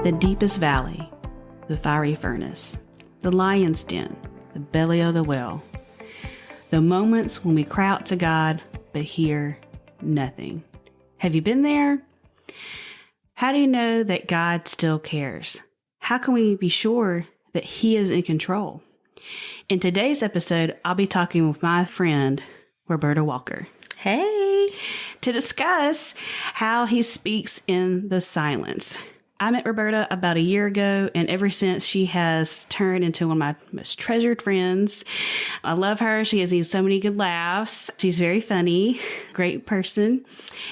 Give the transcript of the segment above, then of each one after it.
The deepest valley, the fiery furnace, the lion's den, the belly of the whale. The moments when we cry out to God but hear nothing. Have you been there? How do you know that God still cares? How can we be sure that He is in control? In today's episode, I'll be talking with my friend, Roberta Walker. Hey! To discuss how He speaks in the silence. I met Roberta about a year ago, and ever since she has turned into one of my most treasured friends. I love her. She has so many good laughs. She's very funny, great person.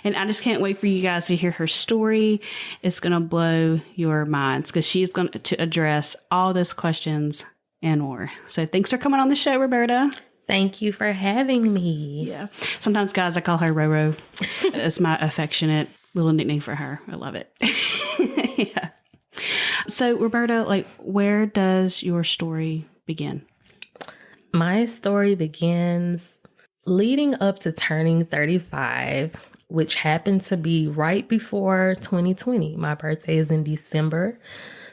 And I just can't wait for you guys to hear her story. It's going to blow your minds because she's going to address all those questions and more. So thanks for coming on the show, Roberta. Thank you for having me. Yeah. Sometimes, guys, I call her Roro. It's my affectionate little nickname for her. I love it. Yeah. So, Roberta, where does your story begin? My story begins leading up to turning 35, which happened to be right before 2020. My birthday is in December.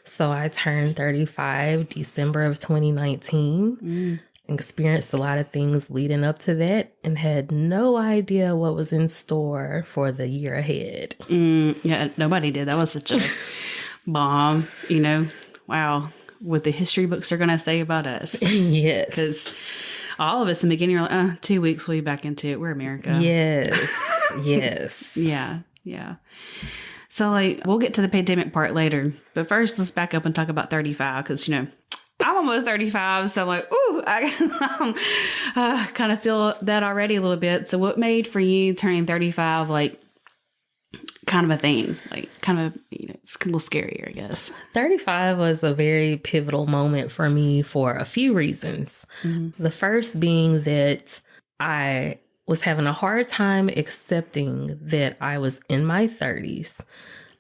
So I turned 35 December of 2019. Experienced a lot of things leading up to that and had no idea what was in store for the year ahead. Yeah, nobody did. That was such a bomb, wow, what the history books are going to say about us. Yes. Because all of us in the beginning are like, 2 weeks, we'll be back into it. We're America. Yes. Yes. Yeah. So, we'll get to the pandemic part later. But first, let's back up and talk about 35 because, I'm almost 35, so I'm like, ooh, I kind of feel that already a little bit. So what made for you turning 35, kind of a thing? It's a little scarier, I guess. 35 was a very pivotal moment for me for a few reasons. Mm-hmm. The first being that I was having a hard time accepting that I was in my 30s.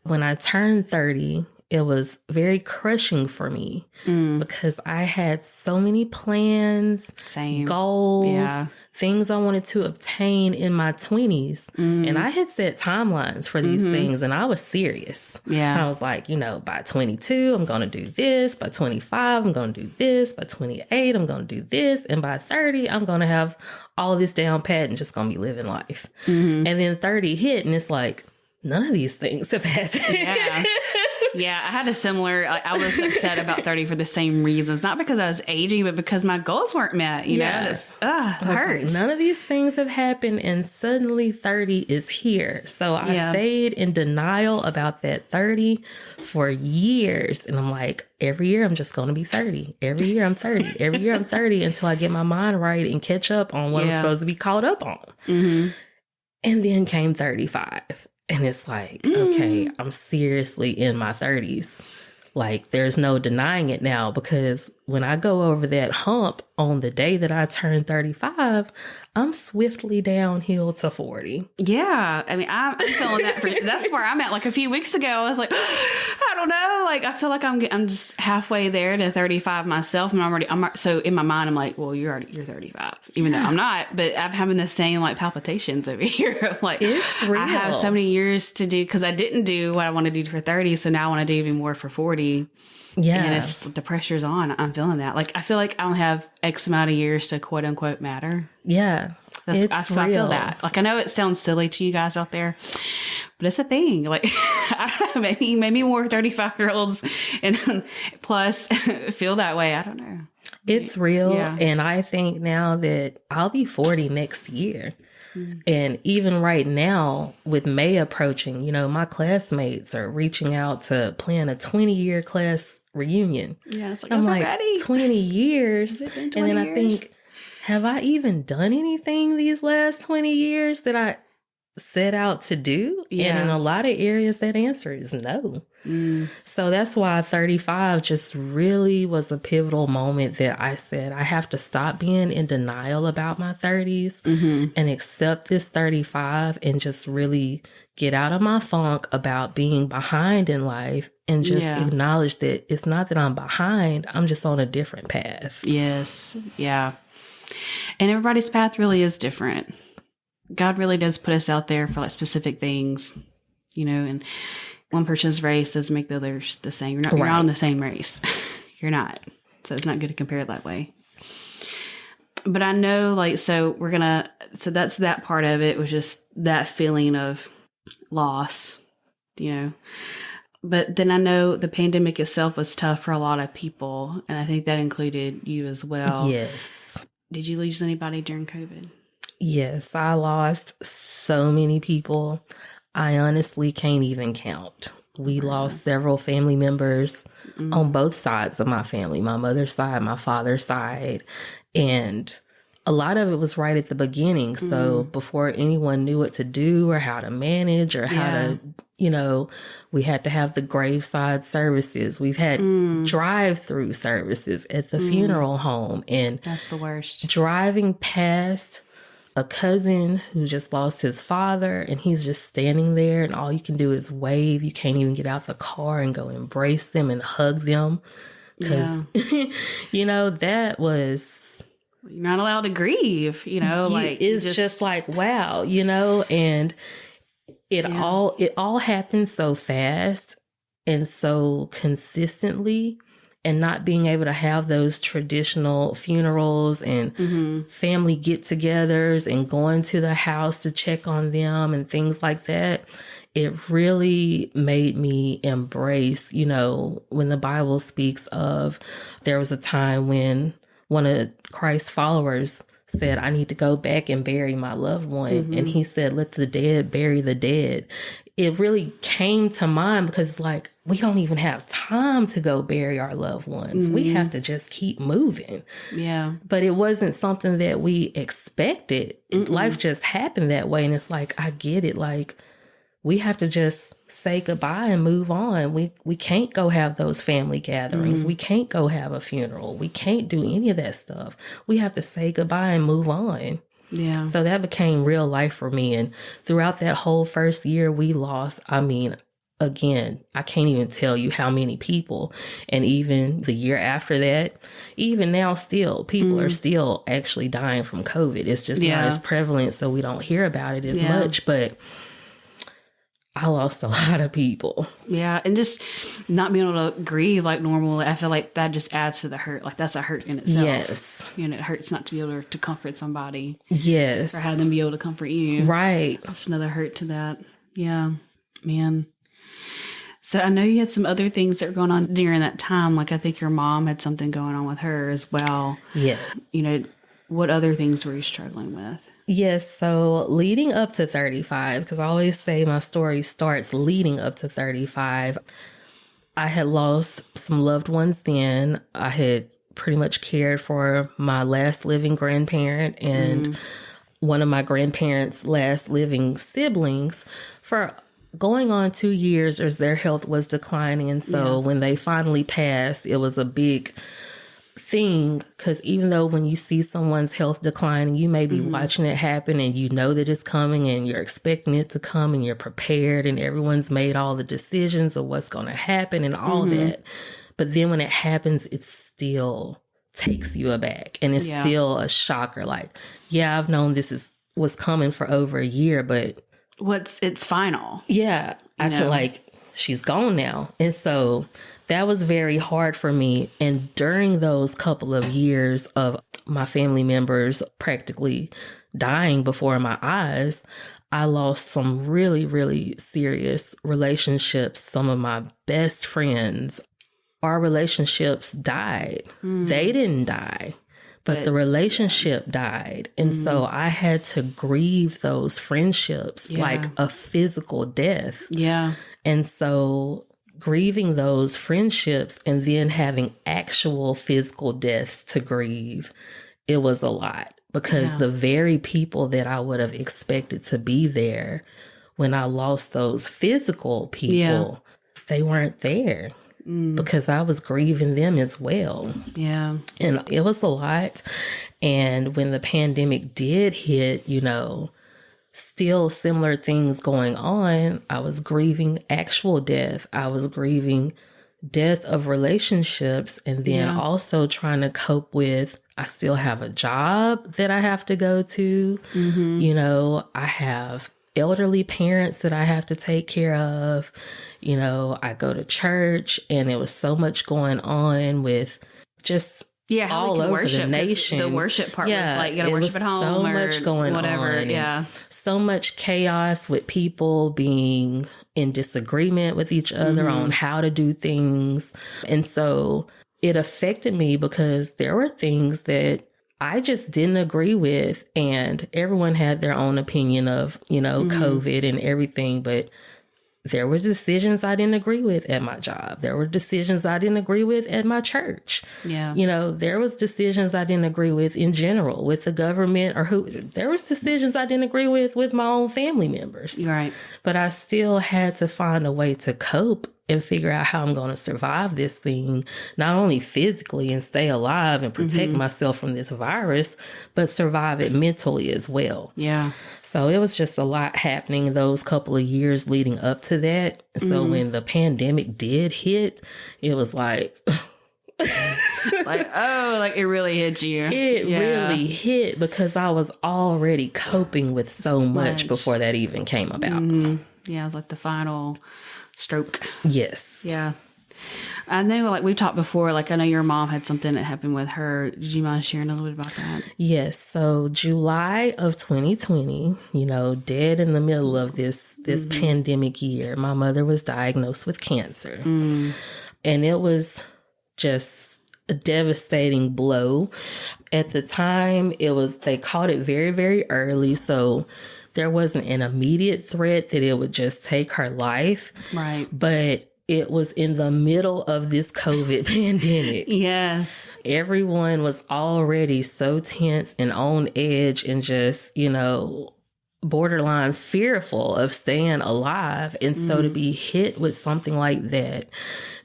When I turned 30, it was very crushing for me because I had so many plans, goals, things I wanted to obtain in my 20s. And I had set timelines for these things and I was serious. Yeah. I was like, by 22, I'm going to do this. By 25, I'm going to do this. By 28, I'm going to do this. And by 30, I'm going to have all of this down pat and just going to be living life. And then 30 hit and it's like, none of these things have happened. Yeah, I had a similar, I was upset about 30 for the same reasons. Not because I was aging, but because my goals weren't met, it hurts. None of these things have happened and suddenly 30 is here. So I stayed in denial about that 30 for years. And I'm like, every year I'm just going to be 30. Every year I'm 30. Every year I'm 30 until I get my mind right and catch up on what I'm supposed to be caught up on. And then came 35. And it's like, okay, I'm seriously in my 30s. There's no denying it now because when I go over that hump on the day that I turn 35, I'm swiftly downhill to 40. Yeah. I mean, I'm feeling that that's where I'm at. A few weeks ago, I was like, I don't know. I feel like I'm just halfway there to 35 myself. And so in my mind, I'm like, well, you're 35, even though I'm not, but I'm having the same palpitations over here. It's real. I have so many years to do because I didn't do what I want to do for 30. So now I want to do even more for 40. Yeah. And it's the pressure's on. I'm feeling that. I feel like I don't have X amount of years to quote unquote matter. Yeah. So I feel that. I know it sounds silly to you guys out there, but it's a thing. I don't know, maybe more 35-year-olds and plus feel that way. I don't know. It's real. Yeah. And I think now that I'll be 40 next year. And even right now with May approaching, my classmates are reaching out to plan a 20-year class reunion. Yeah, it's I'm ready. 20 years. And then I think, have I even done anything these last 20 years that I set out to do? Yeah. And in a lot of areas, that answer is no. So that's why 35 just really was a pivotal moment that I said, I have to stop being in denial about my 30s and accept this 35 and just really get out of my funk about being behind in life and just acknowledge that it's not that I'm behind, I'm just on a different path. Yes. Yeah. And everybody's path really is different. God really does put us out there for specific things, and one person's race doesn't make the others the same. You're not on the same race. You're not. So it's not good to compare it that way. But I know, like, so that's that part of it, was just that feeling of loss, you know. But then I know the pandemic itself was tough for a lot of people. And I think that included you as well. Yes. Did you lose anybody during COVID? Yes, I lost so many people. I honestly can't even count. We lost several family members on both sides of my family, my mother's side, my father's side. And a lot of it was right at the beginning. So before anyone knew what to do or how to manage or how to, you know, we had to have the graveside services. We've had drive-through services at the funeral home. And that's the worst. Driving past a cousin who just lost his father, and he's just standing there, and all you can do is wave. You can't even get out the car and go embrace them and hug them. Because, you know, that was... You're not allowed to grieve, you know, like it's just like, wow, you know, and it all happened so fast and so consistently, and not being able to have those traditional funerals and family get-togethers and going to the house to check on them and things like that. It really made me embrace, you know, when the Bible speaks of, there was a time when one of Christ's followers said, I need to go back and bury my loved one. And he said, let the dead bury the dead. It really came to mind because, like, we don't even have time to go bury our loved ones. We have to just keep moving. Yeah. But it wasn't something that we expected. Life just happened that way. And it's like, I get it. Like, we have to just say goodbye and move on. We can't go have those family gatherings. We can't go have a funeral. We can't do any of that stuff. We have to say goodbye and move on. Yeah. So that became real life for me. And throughout that whole first year, we lost, I mean, again, I can't even tell you how many people. And even the year after that, even now still, people are still actually dying from COVID. It's just not as prevalent, so we don't hear about it as much. But I lost a lot of people. Yeah. And just not being able to grieve like normal, I feel like that just adds to the hurt. Like, that's a hurt in itself. Yes. You know, it hurts not to be able to comfort somebody. Yes. Or have them be able to comfort you. Right. That's another hurt to that. Yeah. Man. So I know you had some other things that were going on during that time. Like, I think your mom had something going on with her as well. Yeah. You know, what other things were you struggling with? Yes. So leading up to 35, because I always say my story starts leading up to 35, I had lost some loved ones then. I had pretty much cared for my last living grandparent and one of my grandparents' last living siblings for going on 2 years as their health was declining. And so when they finally passed, it was a big thing, because even though when you see someone's health declining, you may be watching it happen and you know that it's coming and you're expecting it to come and you're prepared and everyone's made all the decisions of what's going to happen and all that. But then when it happens, it still takes you aback and it's still a shocker. Like, yeah, I've known was coming for over a year, but it's final. Yeah. I feel like she's gone now. And so that was very hard for me. And during those couple of years of my family members practically dying before my eyes, I lost some really, really serious relationships. Some of my best friends, our relationships died. They didn't die, but the relationship died. And so I had to grieve those friendships like a physical death. Yeah. And so grieving those friendships and then having actual physical deaths to grieve, it was a lot, because the very people that I would have expected to be there when I lost those physical people, they weren't there because I was grieving them as well. Yeah. And it was a lot. And when the pandemic did hit, you know, still similar things going on. I was grieving actual death. I was grieving death of relationships, and then also trying to cope with, I still have a job that I have to go to. You know, I have elderly parents that I have to take care of. You know, I go to church, and there was so much going on with just how all we can over worship, the nation. The worship part was like, you got to worship at home. So much going whatever, on. Yeah. So much chaos with people being in disagreement with each other on how to do things. And so it affected me because there were things that I just didn't agree with. And everyone had their own opinion of, you know, COVID and everything. But there were decisions I didn't agree with at my job. There were decisions I didn't agree with at my church. Yeah. You know, there was decisions I didn't agree with in general with the government there was decisions I didn't agree with my own family members. Right. But I still had to find a way to cope and figure out how I'm going to survive this thing, not only physically and stay alive and protect myself from this virus, but survive it mentally as well. Yeah. So it was just a lot happening those couple of years leading up to that. So when the pandemic did hit, it was like... like it really hit you. It really hit because I was already coping with so much before that even came about. Yeah, it was like the final stroke. Yes. Yeah. I know, like we've talked before, like I know your mom had something that happened with her. Did you mind sharing a little bit about that? Yes. So July of 2020, you know, dead in the middle of this pandemic year, my mother was diagnosed with cancer. And it was just a devastating blow. At the time, they caught it very, very early. So there wasn't an immediate threat that it would just take her life. Right. But it was in the middle of this COVID pandemic. Yes. Everyone was already so tense and on edge and just, you know, borderline fearful of staying alive. And so to be hit with something like that,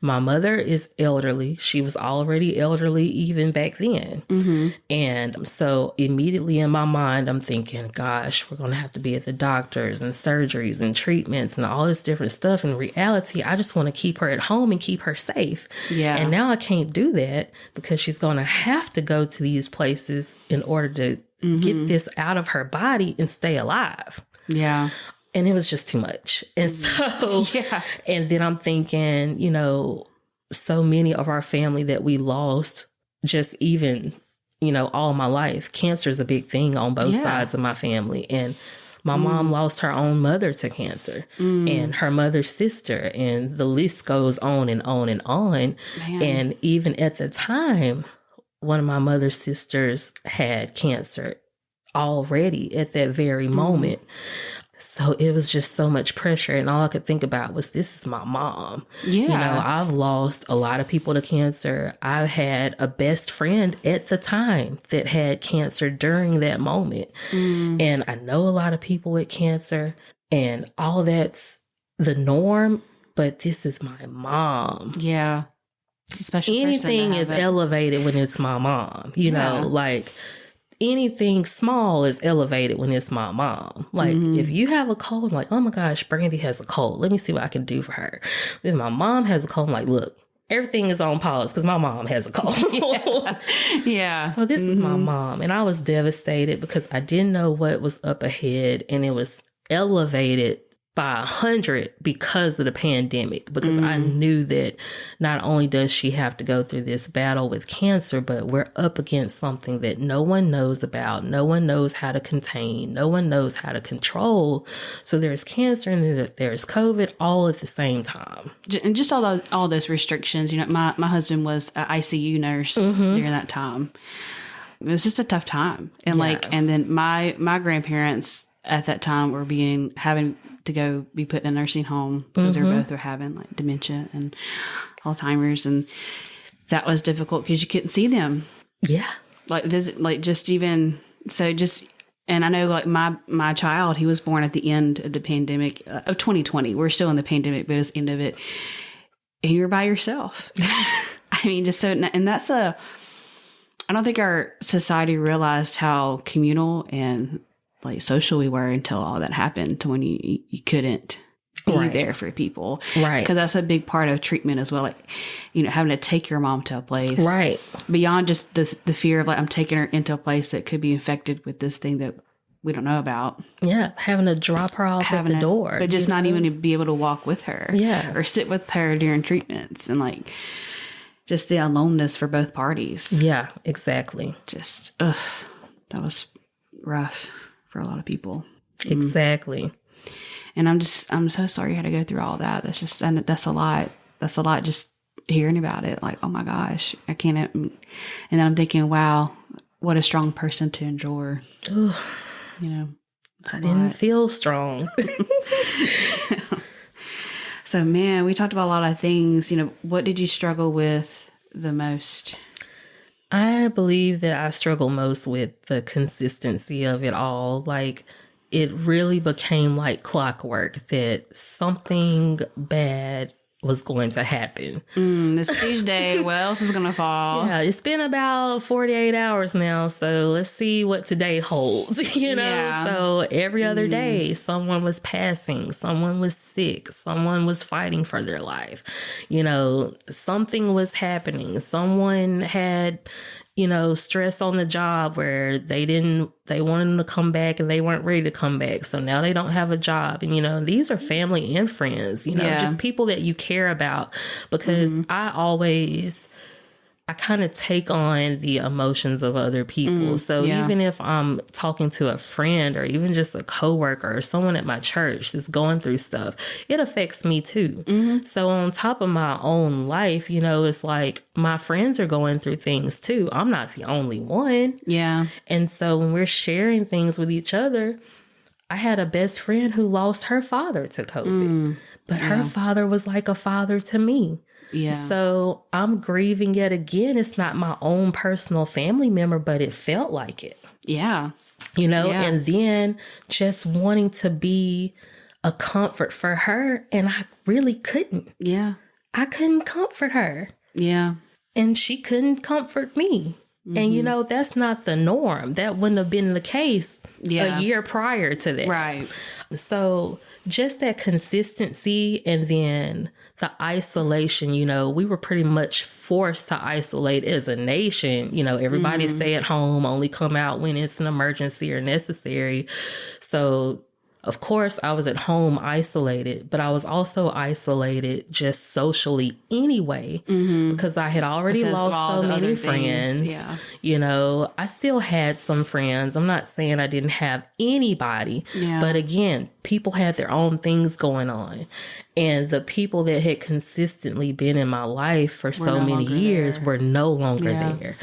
my mother is elderly. She was already elderly even back then. And so immediately in my mind, I'm thinking, gosh, we're going to have to be at the doctors and surgeries and treatments and all this different stuff. In reality, I just want to keep her at home and keep her safe. Yeah. And now I can't do that because she's going to have to go to these places in order to get this out of her body and stay alive. Yeah. And it was just too much. And so, and then I'm thinking, you know, so many of our family that we lost just even, you know, all my life. Cancer is a big thing on both sides of my family. And my mom lost her own mother to cancer and her mother's sister. And the list goes on and on and on. Man. And even at the time, one of my mother's sisters had cancer already at that very moment. So it was just so much pressure. And all I could think about was, this is my mom. Yeah. You know, I've lost a lot of people to cancer. I had a best friend at the time that had cancer during that moment. And I know a lot of people with cancer and all that's the norm, but this is my mom. Yeah. Anything is elevated when it's my mom, you know, like anything small is elevated when it's my mom. Like if you have a cold, I'm like, oh my gosh, Brandy has a cold. Let me see what I can do for her. If my mom has a cold, I'm like, look, everything is on pause because my mom has a cold. Yeah. So this is my mom. And I was devastated because I didn't know what was up ahead. And it was elevated by 100 because of the pandemic, because I knew that not only does she have to go through this battle with cancer, but we're up against something that no one knows about. No one knows how to contain. No one knows how to control. So there's cancer and there's COVID all at the same time. And just all those restrictions, you know, my husband was an ICU nurse during that time. It was just a tough time. And and then my grandparents at that time were having to go be put in a nursing home because they were having like dementia and Alzheimer's, and that was difficult because you couldn't see them. Yeah, like visit, like just even so, just and I know like my child, he was born at the end of the pandemic of 2020. We're still in the pandemic, but it's the end of it, and you're by yourself. I mean, just so, and that's I don't think our society realized how communal and like social we were until all that happened, to when you couldn't be there for people. Right. Because that's a big part of treatment as well. Like, you know, having to take your mom to a place. Right. Beyond just the fear of like, I'm taking her into a place that could be infected with this thing that we don't know about. Yeah, having to drop her off at the door. But just not even to be able to walk with her. Yeah. Or sit with her during treatments, and like just the aloneness for both parties. Yeah, exactly. Just, that was rough for a lot of people. Exactly. And I'm so sorry you had to go through all that. That's a lot. That's a lot just hearing about it. Like, oh my gosh, I can't. And then I'm thinking, wow, what a strong person to endure. Ooh, You know, I didn't feel strong. So, man, we talked about a lot of things. You know, what did you struggle with the most? I believe that I struggle most with the consistency of it all. Like, it really became like clockwork that something bad was going to happen. This Tuesday, what else is going to fall? Yeah, it's been about 48 hours now, so let's see what today holds, you know? Yeah. So every other day, someone was passing, someone was sick, someone was fighting for their life. You know, something was happening. Someone had, you know, stress on the job where they wanted them to come back and they weren't ready to come back. So now they don't have a job. And, you know, these are family and friends, you know, just people that you care about, because I kind of take on the emotions of other people. So even if I'm talking to a friend or even just a coworker or someone at my church that's going through stuff, it affects me too. So on top of my own life, you know, it's like my friends are going through things too. I'm not the only one. Yeah. And so when we're sharing things with each other, I had a best friend who lost her father to COVID, but her father was like a father to me. Yeah. So I'm grieving yet again. It's not my own personal family member, but it felt like it. Yeah. You know, and then just wanting to be a comfort for her. And I really couldn't. Yeah. I couldn't comfort her. Yeah. And she couldn't comfort me. And, you know, that's not the norm. That wouldn't have been the case a year prior to that. Right. So just that consistency, and then the isolation, you know, we were pretty much forced to isolate as a nation. You know, everybody stay at home, only come out when it's an emergency or necessary. So of course, I was at home isolated, but I was also isolated just socially anyway, because I had already lost so many friends. Yeah. You know, I still had some friends. I'm not saying I didn't have anybody, but again, people had their own things going on. And the people that had consistently been in my life for so many years were no longer there.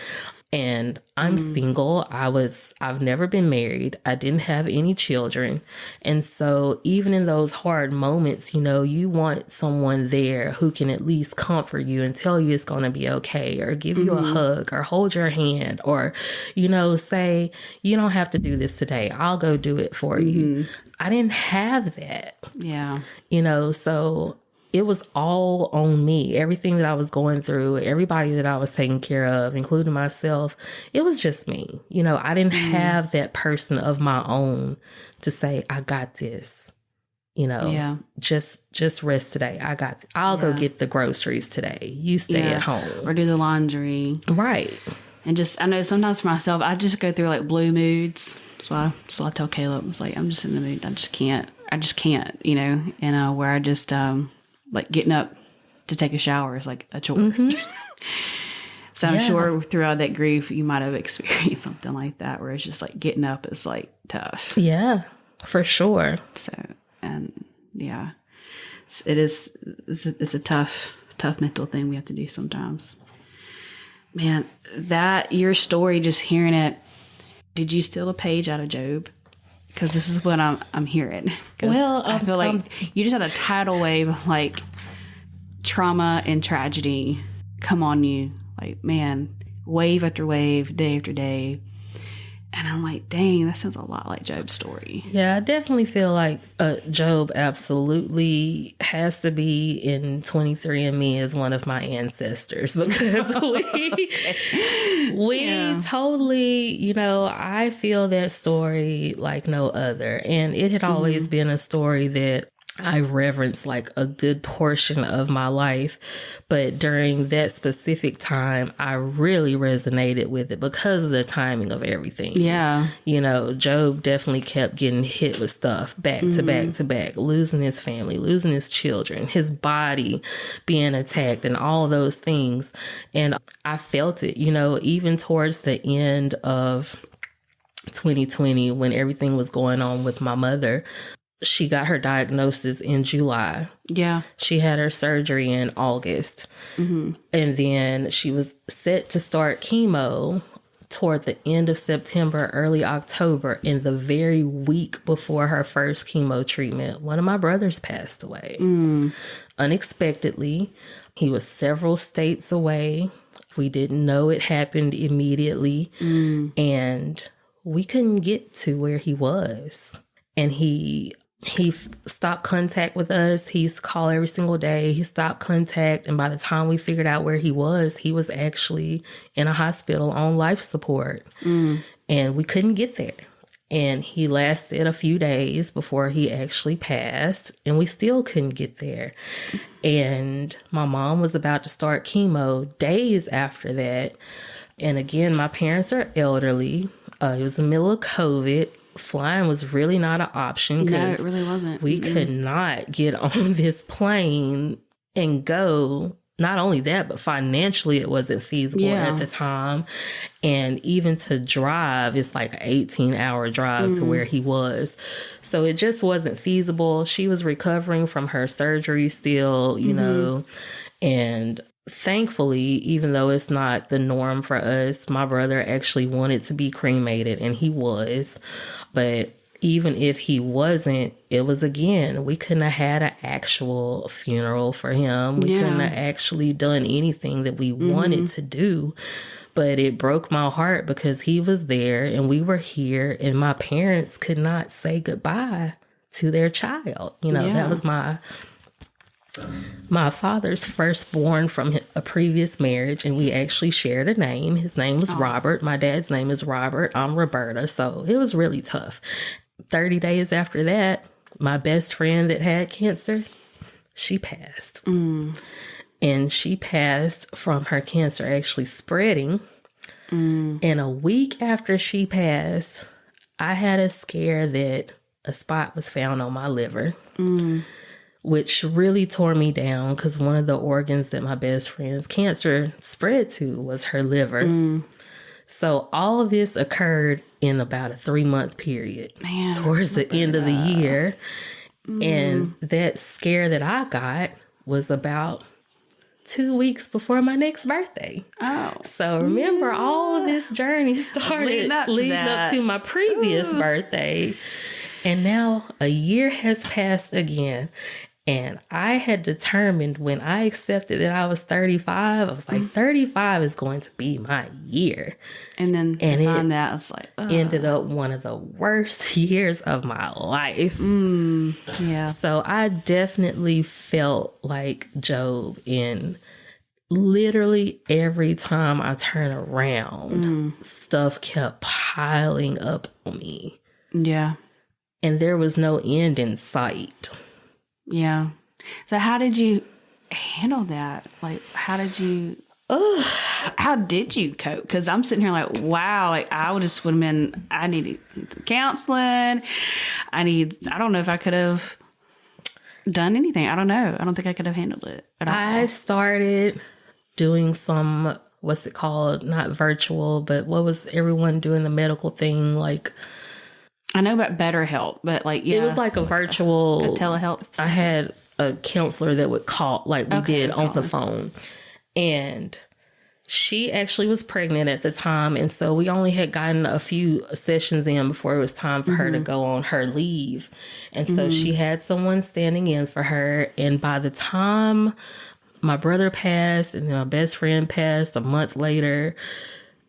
And I'm single. I've never been married. I didn't have any children. And so even in those hard moments, you know, you want someone there who can at least comfort you and tell you it's going to be okay, or give you a hug, or hold your hand, or, you know, say, you don't have to do this today. I'll go do it for you. I didn't have that. Yeah. You know, so it was all on me. Everything that I was going through, everybody that I was taking care of, including myself, it was just me. You know, I didn't have that person of my own to say, I got this. You know, just rest today. I'll go get the groceries today. You stay at home. Or do the laundry. Right. And just, I know sometimes for myself, I just go through like blue moods. So I tell Caleb, it's like, I'm just in the mood. I just can't, you know, and where I just, like getting up to take a shower is like a chore. So I'm sure throughout that grief, you might have experienced something like that, where it's just like getting up is like tough. Yeah, for sure. So, and yeah, it's a tough mental thing we have to do sometimes. Man, your story, just hearing it, did you steal a page out of Job? Because this is what I'm hearing. Well, I feel like you just had a tidal wave of like trauma and tragedy come on you. Like, man, wave after wave, day after day. And I'm like, dang, that sounds a lot like Job's story. Yeah, I definitely feel like Job absolutely has to be in 23andMe as one of my ancestors, because we totally, you know, I feel that story like no other. And it had always been a story that I reverence like a good portion of my life. But during that specific time, I really resonated with it because of the timing of everything. Yeah. You know, Job definitely kept getting hit with stuff back to back to back, losing his family, losing his children, his body being attacked and all those things. And I felt it, you know, even towards the end of 2020 when everything was going on with my mother. She got her diagnosis in July. Yeah. She had her surgery in August. And then she was set to start chemo toward the end of September, early October. And the very week before her first chemo treatment, one of my brothers passed away. Unexpectedly. He was several states away. We didn't know it happened immediately. And we couldn't get to where he was. And he stopped contact with us. He used to call every single day. He stopped contact. And by the time we figured out where he was actually in a hospital on life support. And we couldn't get there. And he lasted a few days before he actually passed. And we still couldn't get there. And my mom was about to start chemo days after that. And again, my parents are elderly. It was the middle of COVID. Flying was really not an option. No, it really wasn't. We could not get on this plane and go. Not only that, but financially it wasn't feasible at the time. And even to drive, it's like an 18-hour drive to where he was. So it just wasn't feasible. She was recovering from her surgery still, you know, and thankfully, even though it's not the norm for us, my brother actually wanted to be cremated, and he was. But even if he wasn't, it was, again, we couldn't have had an actual funeral for him. We couldn't have actually done anything that we wanted to do. But it broke my heart because he was there and we were here, and my parents could not say goodbye to their child. You know, that was my father's firstborn from a previous marriage, and we actually shared a name. His name was Robert. My dad's name is Robert. I'm Roberta. So it was really tough. 30 days after that, my best friend that had cancer, she passed. And she passed from her cancer actually spreading. And a week after she passed, I had a scare that a spot was found on my liver. Which really tore me down because one of the organs that my best friend's cancer spread to was her liver. So all of this occurred in about a 3-month period towards the end of the year. And that scare that I got was about 2 weeks before my next birthday. So remember, all of this journey started leading up to my previous birthday. And now a year has passed again. And I had determined when I accepted that I was 35, I was like, 35 is going to be my year. And then to find that, it's like, ended up one of the worst years of my life. Yeah. So I definitely felt like Job in literally every time I turn around, stuff kept piling up on me. Yeah. And there was no end in sight. Yeah. So how did you handle that? Like, how did you cope? Because I'm sitting here like, wow, like I would have been, I needed counseling. I don't know if I could have done anything. I don't know. I don't think I could have handled it at all. I started doing some, what's it called? Not virtual, but what was everyone doing the medical thing? Like, I know about BetterHelp, but like, yeah. It was like a virtual a telehealth. I had a counselor that would call, like we did on the phone. And she actually was pregnant at the time. And so we only had gotten a few sessions in before it was time for her to go on her leave. And so she had someone standing in for her. And by the time my brother passed and my best friend passed a month later,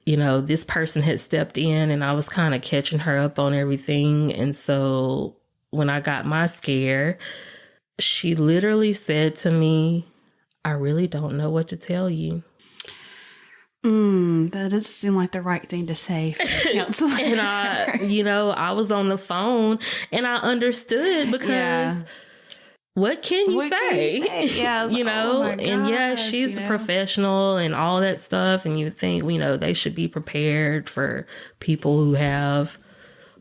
you know, this person had stepped in and I was kind of catching her up on everything. And so when I got my scare, she literally said to me, I really don't know what to tell you. That doesn't seem like the right thing to say for a counselor. And I was on the phone and I understood because what can you say? Yeah, I was like, oh my and yeah, gosh, she's a professional and all that stuff. And you think, they should be prepared for people who have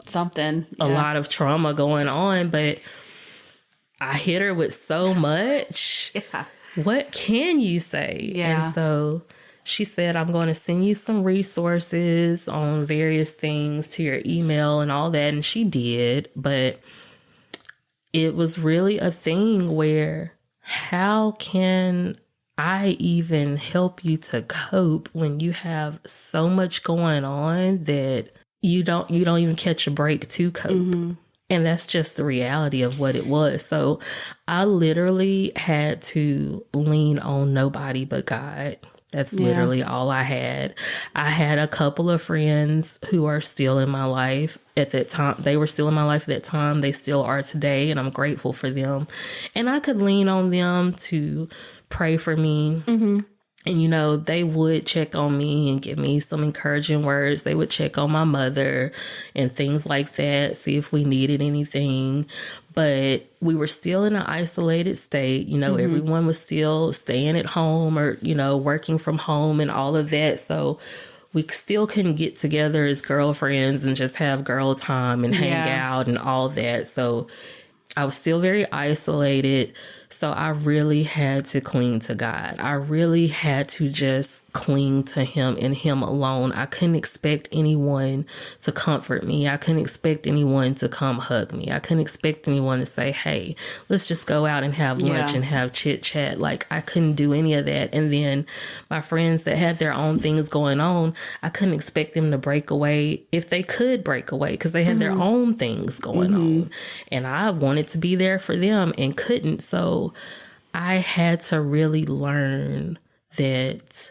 something, a lot of trauma going on. But I hit her with so much. Yeah. What can you say? Yeah. And so she said, I'm going to send you some resources on various things to your email and all that. And she did. But it was really a thing where, how can I even help you to cope when you have so much going on that you don't even catch a break to cope? Mm-hmm. And that's just the reality of what it was. So I literally had to lean on nobody but God. That's literally all I had. I had a couple of friends who are still in my life at that time. They were still in my life at that time. They still are today, and I'm grateful for them. And I could lean on them to pray for me. Mm-hmm. And, they would check on me and give me some encouraging words. They would check on my mother and things like that, see if we needed anything. But we were still in an isolated state. Mm-hmm. Everyone was still staying at home or, working from home and all of that. So we still couldn't get together as girlfriends and just have girl time and hang out and all that. So I was still very isolated. So I really had to cling to God. I really had to just cling to him and him alone. I couldn't expect anyone to comfort me. I couldn't expect anyone to come hug me. I couldn't expect anyone to say, hey, let's just go out and have lunch and have chit chat. Like, I couldn't do any of that. And then my friends that had their own things going on, I couldn't expect them to break away if they could break away because they had their own things going on. And I wanted to be there for them and couldn't. So I had to really learn that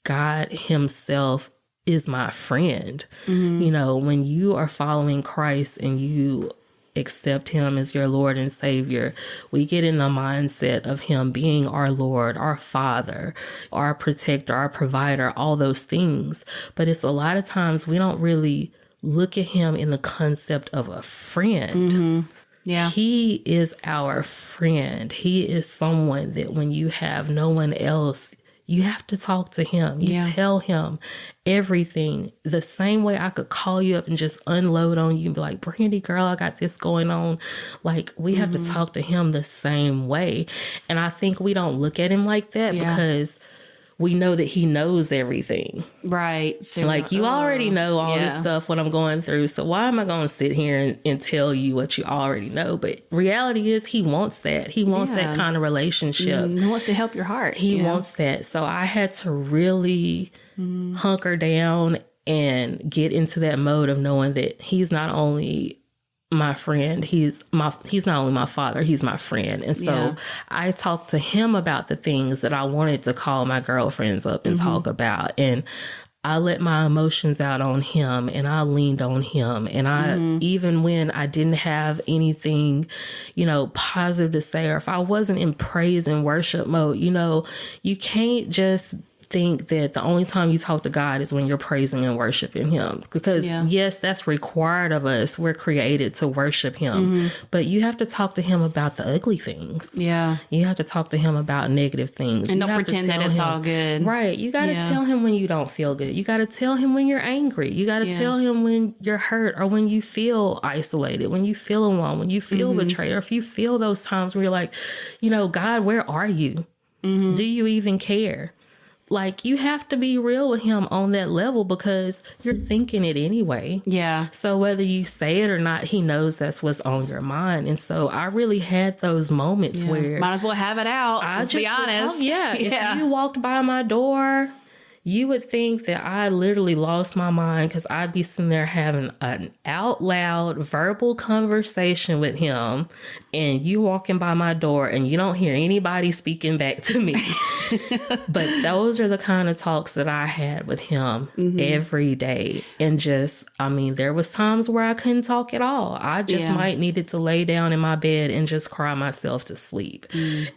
God himself is my friend. Mm-hmm. When you are following Christ and you accept him as your Lord and Savior, we get in the mindset of him being our Lord, our Father, our protector, our provider, all those things. But it's a lot of times we don't really look at him in the concept of a friend. Mm-hmm. Yeah. He is our friend. He is someone that when you have no one else, you have to talk to him. You tell him everything. The same way I could call you up and just unload on you and be like, Brandy, girl, I got this going on. Like, we have to talk to him the same way. And I think we don't look at him like that because we know that he knows everything. Right. So like, you already know all this stuff, what I'm going through. So why am I going to sit here and tell you what you already know? But reality is he wants that. He wants that kind of relationship. He wants to help your heart. He wants that. So I had to really hunker down and get into that mode of knowing that he's not only my friend, he's not only my father, he's my friend. And so I talked to him about the things that I wanted to call my girlfriends up and talk about. And I let my emotions out on him and I leaned on him. And I, even when I didn't have anything, positive to say, or if I wasn't in praise and worship mode, you can't just think that the only time you talk to God is when you're praising and worshiping him, because yes, that's required of us. We're created to worship him, but you have to talk to him about the ugly things. Yeah. You have to talk to him about negative things. And you don't pretend that it's all good. Right. You got to tell him when you don't feel good. You got to tell him when you're angry. You got to tell him when you're hurt or when you feel isolated, when you feel alone, when you feel betrayed, or if you feel those times where you're like, God, where are you? Do you even care? Like, you have to be real with him on that level because you're thinking it anyway. Yeah. So whether you say it or not, he knows that's what's on your mind. And so I really had those moments where might as well have it out. Let's be honest. If you walked by my door, you would think that I literally lost my mind because I'd be sitting there having an out loud verbal conversation with him, and you walking by my door and you don't hear anybody speaking back to me. But those are the kind of talks that I had with him every day. And there was times where I couldn't talk at all. I just might needed to lay down in my bed and just cry myself to sleep.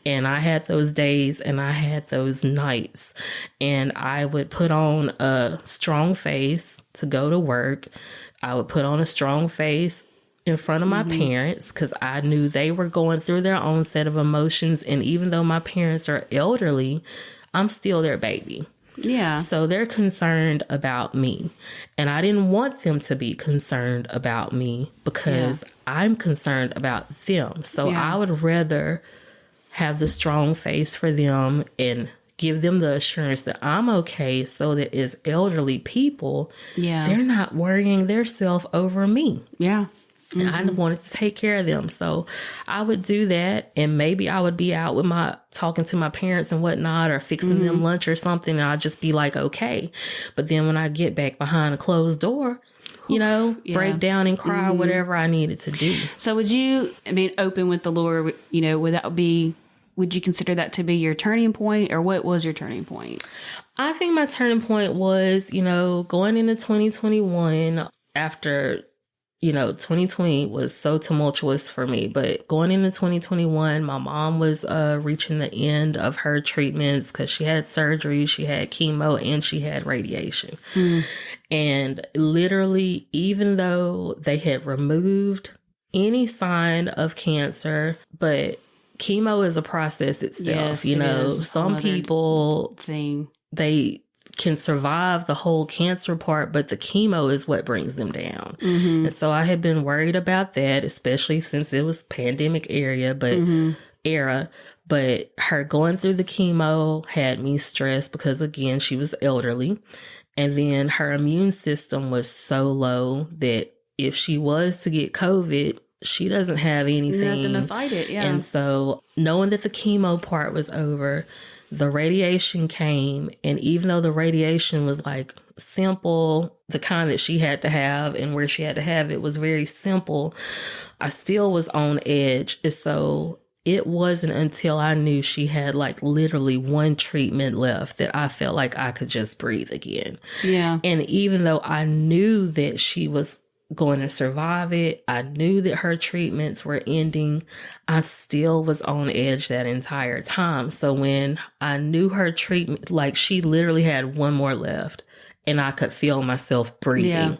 And I had those days and I had those nights, and I would put on a strong face to go to work. I would put on a strong face in front of my parents because I knew they were going through their own set of emotions. And even though my parents are elderly, I'm still their baby. Yeah. So they're concerned about me. And I didn't want them to be concerned about me because I'm concerned about them. So I would rather have the strong face for them and give them the assurance that I'm okay, so that as elderly people, they're not worrying themselves over me. Yeah. I wanted to take care of them. So I would do that. And maybe I would be out with talking to my parents and whatnot, or fixing them lunch or something. And I'd just be like, okay. But then when I get back behind a closed door, break down and cry, whatever I needed to do. So would you, open with the Lord, would you consider that to be your turning point, or what was your turning point? I think my turning point was, going into 2021 after 2020 was so tumultuous for me, but going into 2021, my mom was reaching the end of her treatments because she had surgery, she had chemo, and she had radiation. And literally, even though they had removed any sign of cancer, but chemo is a process itself. Yes, some people they can survive the whole cancer part, but the chemo is what brings them down. And so I had been worried about that, especially since it was pandemic era, but her going through the chemo had me stressed because, again, she was elderly. And then her immune system was so low that if she was to get COVID, she doesn't have anything. Nothing to fight it, And so knowing that the chemo part was over, the radiation came, and even though the radiation was like simple, the kind that she had to have and where she had to have it was very simple, I still was on edge. And so it wasn't until I knew she had like literally one treatment left that I felt like I could just breathe again. Yeah. And even though I knew that she was going to survive it, I knew that her treatments were ending, I still was on edge that entire time. So when I knew her treatment, like she literally had one more left and I could feel myself breathing. Yeah.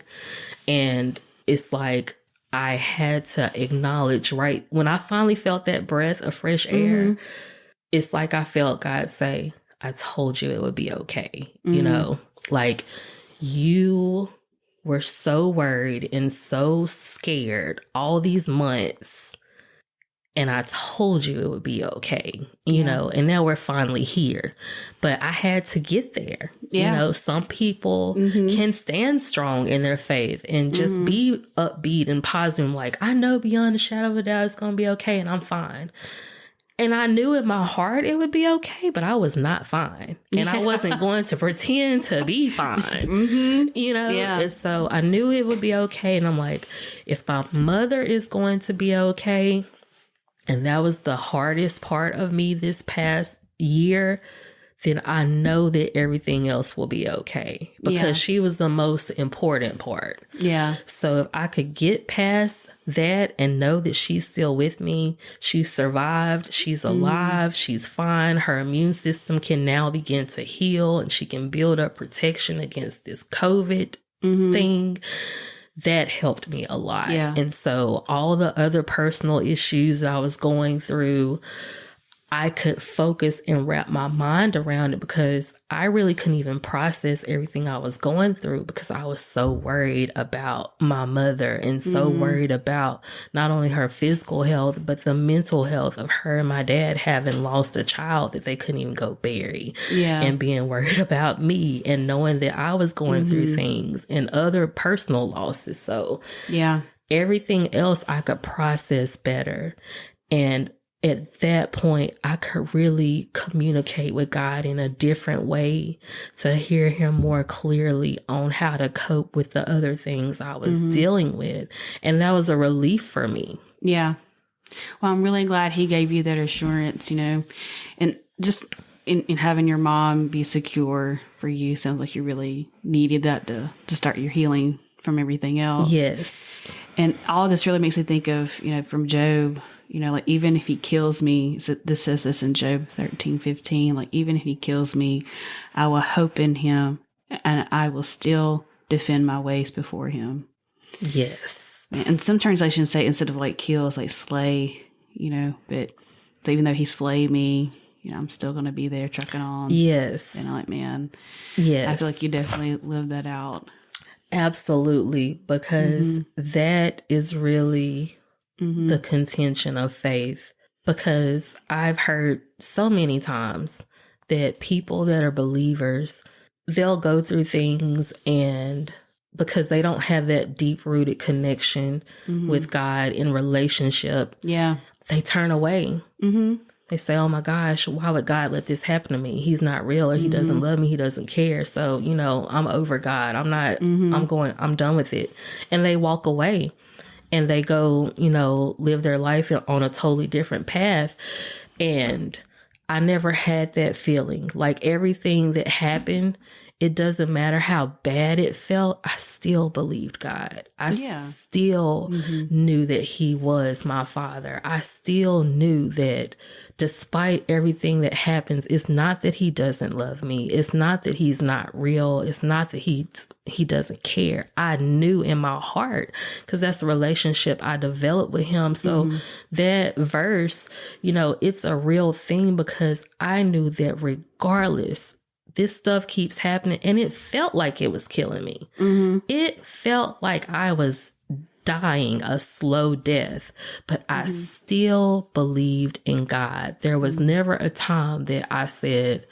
And it's like I had to acknowledge, right when I finally felt that breath of fresh air, it's like I felt God say, I told you it would be okay. Like you were so worried and so scared all these months, and I told you it would be okay, and now we're finally here. But I had to get there. Some people can stand strong in their faith and just be upbeat and positive. Like, I know beyond a shadow of a doubt it's going to be okay and I'm fine. And I knew in my heart it would be okay, but I was not fine. And I wasn't going to pretend to be fine, Yeah. And so I knew it would be okay. And I'm like, if my mother is going to be okay, and that was the hardest part of me this past year, then I know that everything else will be okay because she was the most important part. Yeah. So if I could get past that and know that she's still with me, she survived, she's alive, she's fine, her immune system can now begin to heal and she can build up protection against this COVID thing, that helped me a lot. Yeah. And so all the other personal issues I was going through, I could focus and wrap my mind around it because I really couldn't even process everything I was going through because I was so worried about my mother and so worried about not only her physical health, but the mental health of her and my dad having lost a child that they couldn't even go bury. And being worried about me and knowing that I was going through things and other personal losses. So everything else I could process better. And at that point, I could really communicate with God in a different way to hear him more clearly on how to cope with the other things I was dealing with. And that was a relief for me. Yeah. Well, I'm really glad he gave you that assurance, and just in having your mom be secure for you, sounds like you really needed that to start your healing from everything else. Yes. And all this really makes me think of, from Job, like even if he kills me, so this says this in Job 13:15, like even if he kills me, I will hope in him and I will still defend my ways before him. Yes. And some translations say instead of like kill, it's like slay, but so even though he slayed me, I'm still going to be there trucking on. Yes. And I'm like, man, yes. I feel like you definitely lived that out. Absolutely. Because that is really the contention of faith. Because I've heard so many times that people that are believers, they'll go through things, and because they don't have that deep rooted connection with God in relationship, they turn away. They say, oh my gosh, why would God let this happen to me? He's not real, or he doesn't love me. He doesn't care. So, I'm over God. I'm not, I'm done with it. And they walk away and they go, live their life on a totally different path. And I never had that feeling. Like everything that happened, it doesn't matter how bad it felt. I still believed God. I still knew that he was my father. I still knew that despite everything that happens, it's not that he doesn't love me. It's not that he's not real. It's not that he doesn't care. I knew in my heart, because that's the relationship I developed with him. So that verse, it's a real thing, because I knew that regardless, this stuff keeps happening, and it felt like it was killing me. It felt like I was dying a slow death, but I still believed in God. There was never a time that I said,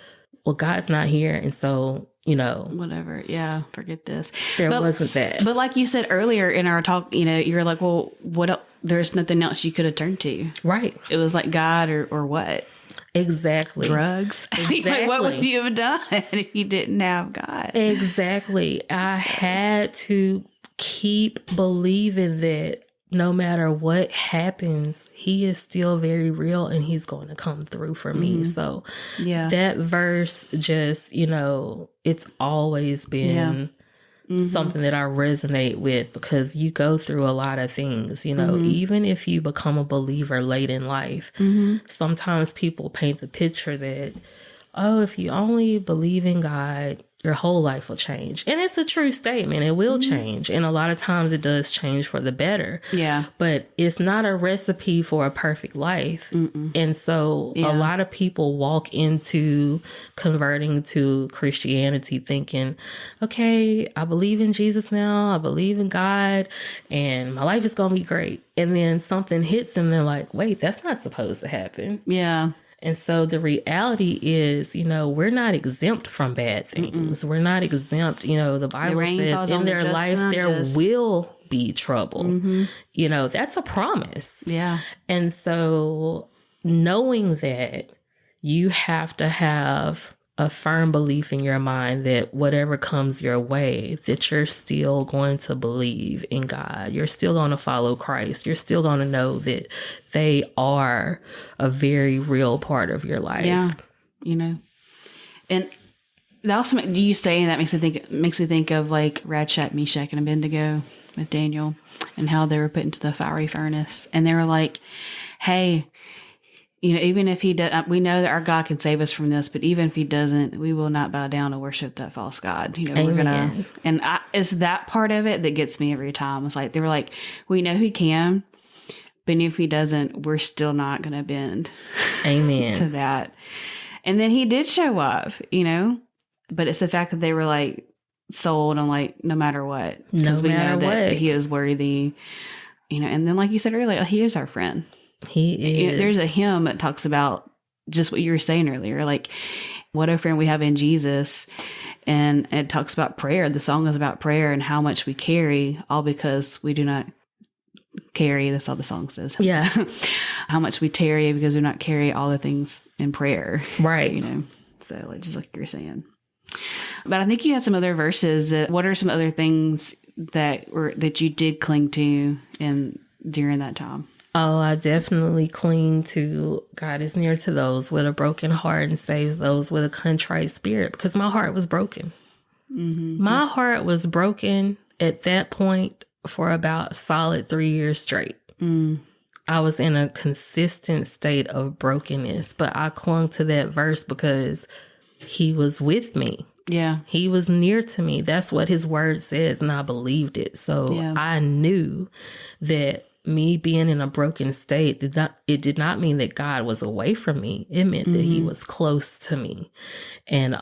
well, God's not here, and so, whatever. Yeah, forget this. There wasn't that. But like you said earlier in our talk, you're like, well, what else? There's nothing else you could have turned to. Right. It was like God or what? Exactly. Drugs. Exactly. Like, what would you have done if you didn't have God? Exactly. I had to keep believing that no matter what happens, he is still very real, and he's going to come through for me. So that verse just, it's always been something that I resonate with, because you go through a lot of things, even if you become a believer late in life, sometimes people paint the picture that, oh, if you only believe in God, your whole life will change. And it's a true statement. It will change. And a lot of times it does change for the better. Yeah. But it's not a recipe for a perfect life. And so a lot of people walk into converting to Christianity thinking, okay, I believe in Jesus now. I believe in God, and my life is going to be great. And then something hits them. They're like, wait, that's not supposed to happen. Yeah. And so the reality is, we're not exempt from bad things. We're not exempt. The Bible says in their life, there will be trouble. That's a promise. Yeah. And so knowing that, you have to have a firm belief in your mind that whatever comes your way, that you're still going to believe in God. You're still going to follow Christ. You're still going to know that they are a very real part of your life. Yeah. And also, you saying that makes me think of like Shadrach, Meshach, and Abednego with Daniel, and how they were put into the fiery furnace, and they were like, hey, even if he does, we know that our God can save us from this, but even if he doesn't, we will not bow down and worship that false God. We're gonna, and it's that part of it that gets me every time. It's like, they were like, we know he can, but if he doesn't, we're still not going to bend to that. And then he did show up, but it's the fact that they were like sold on like, no matter what, because we know that he is worthy, and then like you said earlier, he is our friend. He is. There's a hymn that talks about just what you were saying earlier, like what a friend we have in Jesus. And it talks about prayer. The song is about prayer and how much we carry, all because we do not carry. That's all the song says. Yeah. How much we tarry because we do not carry all the things in prayer. Right. So like, just like you're saying. But I think you had some other verses. What are some other things that you did cling to during that time? Oh, I definitely cling to God is near to those with a broken heart and saves those with a contrite spirit, because my heart was broken. My heart was broken at that point for about a solid 3 years straight. I was in a consistent state of brokenness, but I clung to that verse because he was with me. Yeah. He was near to me. That's what his word says, and I believed it. So I knew that me being in a broken state did not mean that God was away from me. It meant that he was close to me. And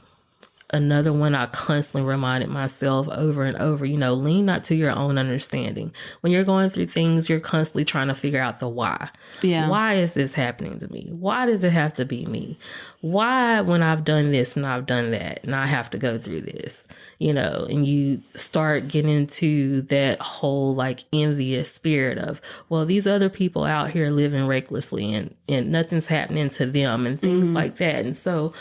another one I constantly reminded myself over and over, lean not to your own understanding. When you're going through things, you're constantly trying to figure out the why. Yeah. Why is this happening to me? Why does it have to be me? Why, when I've done this and I've done that and I have to go through this, and you start getting into that whole like envious spirit of, well, these other people out here living recklessly and nothing's happening to them and things like that. And so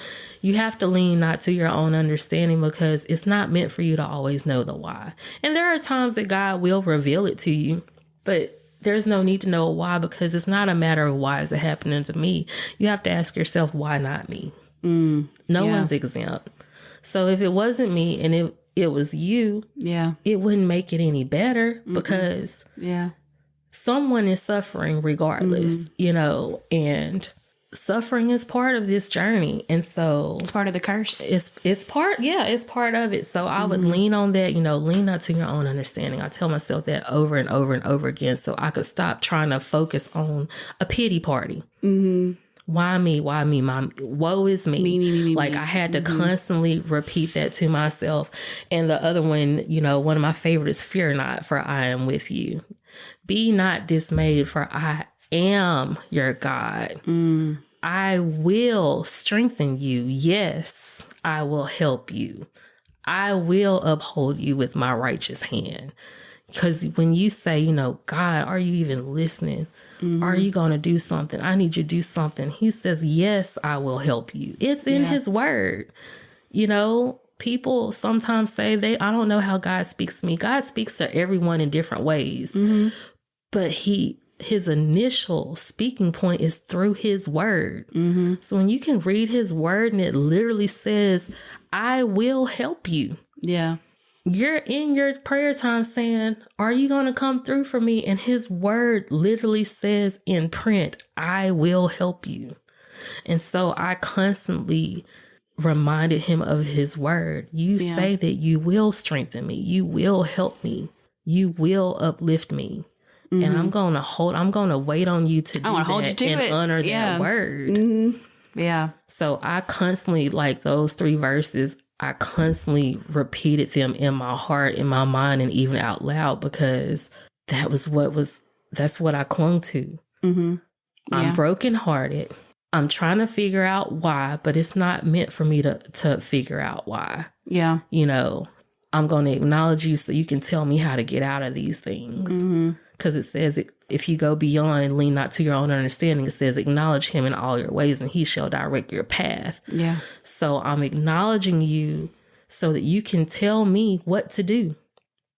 you have to lean not to your own understanding, because it's not meant for you to always know the why. And there are times that God will reveal it to you, but there's no need to know why, because it's not a matter of why is it happening to me. You have to ask yourself, why not me? No one's exempt. So if it wasn't me and it was you, it wouldn't make it any better, because someone is suffering regardless, and suffering is part of this journey. And so it's part of the curse. It's part of it. So I would lean on that, lean not to your own understanding. I tell myself that over and over and over again, so I could stop trying to focus on a pity party. Why me? Why me? Woe is me. Me. Like I had to constantly repeat that to myself. And the other one, one of my favorites, fear not, for I am with you. Be not dismayed, for I am your God. I will strengthen you. Yes, I will help you. I will uphold you with my righteous hand. Because when you say, God, are you even listening? Are you going to do something? I need you to do something. He says, yes, I will help you. It's in his word. People sometimes say I don't know how God speaks to me. God speaks to everyone in different ways. But his initial speaking point is through his word. So when you can read his word and it literally says, I will help you. Yeah. You're in your prayer time saying, are you going to come through for me? And his word literally says in print, I will help you. And so I constantly reminded him of his word. You say that you will strengthen me. You will help me. You will uplift me. And I'm going to wait on you to do that and honor that word. Yeah. So I constantly, like those 3 verses, I constantly repeated them in my heart, in my mind, and even out loud, because that's what I clung to. I'm brokenhearted. I'm trying to figure out why, but it's not meant for me to figure out why. Yeah. I'm going to acknowledge you so you can tell me how to get out of these things. Because it says, if you go beyond, lean not to your own understanding, it says, acknowledge him in all your ways and he shall direct your path. Yeah. So I'm acknowledging you so that you can tell me what to do.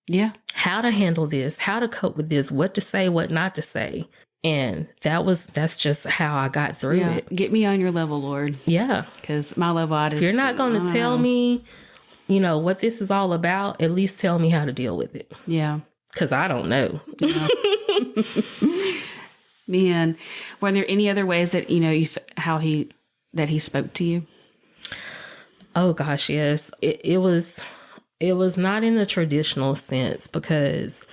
Yeah. How to handle this, how to cope with this, what to say, what not to say. And that's just how I got through it. Get me on your level, Lord. Yeah. Because my level, if you're not going to tell me, what this is all about, at least tell me how to deal with it. Yeah. Because I don't know. Yeah. Man, were there any other ways that, that he spoke to you? Oh, gosh, yes. It was not in the traditional sense, because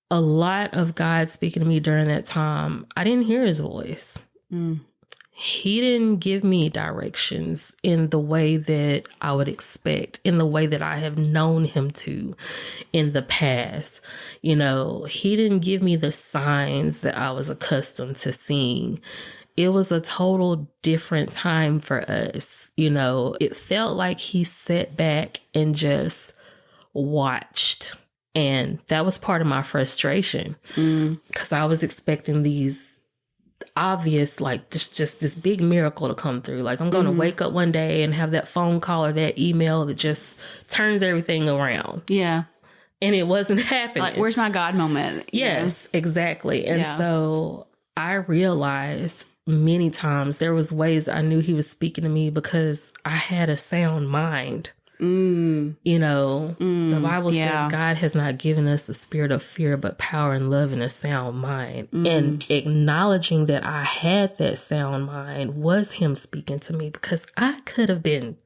a lot of God speaking to me during that time, I didn't hear his voice. He didn't give me directions in the way that I would expect, in the way that I have known him to in the past. He didn't give me the signs that I was accustomed to seeing. It was a total different time for us. It felt like he sat back and just watched. And that was part of my frustration, because I was expecting these obvious, like just this big miracle to come through. Like I'm going to wake up one day and have that phone call or that email that just turns everything around. Yeah. And it wasn't happening. Like, where's my God moment? Yes, exactly. And so I realized many times there was ways I knew he was speaking to me because I had a sound mind. The Bible says God has not given us the spirit of fear, but power and love and a sound mind. And acknowledging that I had that sound mind was him speaking to me, because I could have been